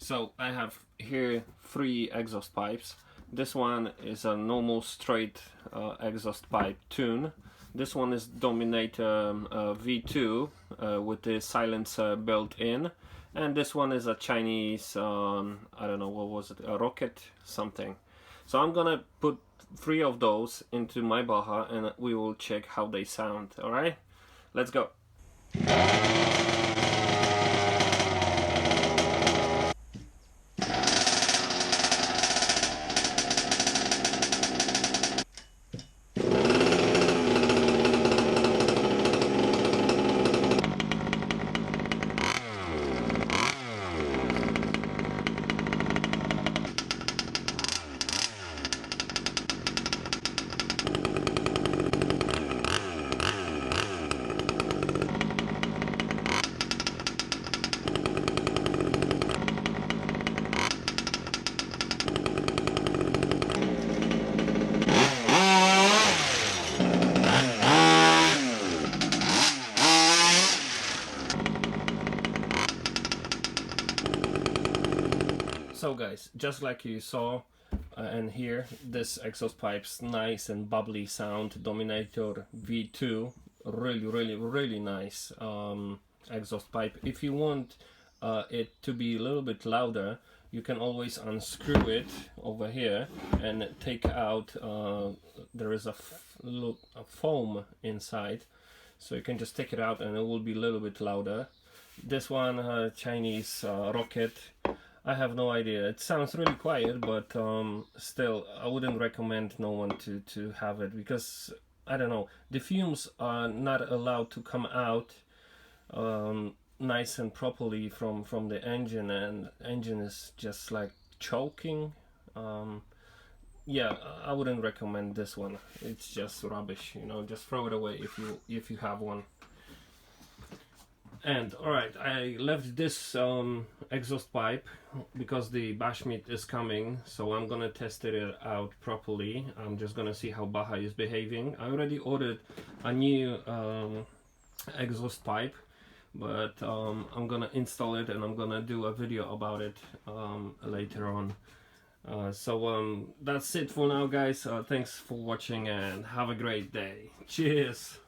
So I have here 3 exhaust pipes. This one is a normal straight exhaust pipe tune. This one is Dominator V2 with the silencer built in, and this one is a Chinese I don't know, what was it, a rocket something. So I'm gonna put 3 of those into my Baja and we will check how they sound. Alright, let's go. So guys, just like you saw and hear, this exhaust pipe's nice and bubbly sound, Dominator V2, really nice exhaust pipe. If you want it to be a little bit louder, you can always unscrew it over here and take out, there is a foam inside, so you can just take it out and it will be a little bit louder. This one, Chinese rocket, I have no idea. It sounds really quiet, but still, I wouldn't recommend no one to have it, because I don't know, the fumes are not allowed to come out nice and properly from the engine, and engine is just like choking. Yeah, I wouldn't recommend this one. It's just rubbish, you know. Just throw it away if you have one. And alright, I left this exhaust pipe because the bash meet is coming, so I'm gonna test it out properly. I'm just gonna see how Baja is behaving. I already ordered a new exhaust pipe, but I'm gonna install it and I'm gonna do a video about it later on. So that's it for now, guys. Thanks for watching and have a great day. Cheers!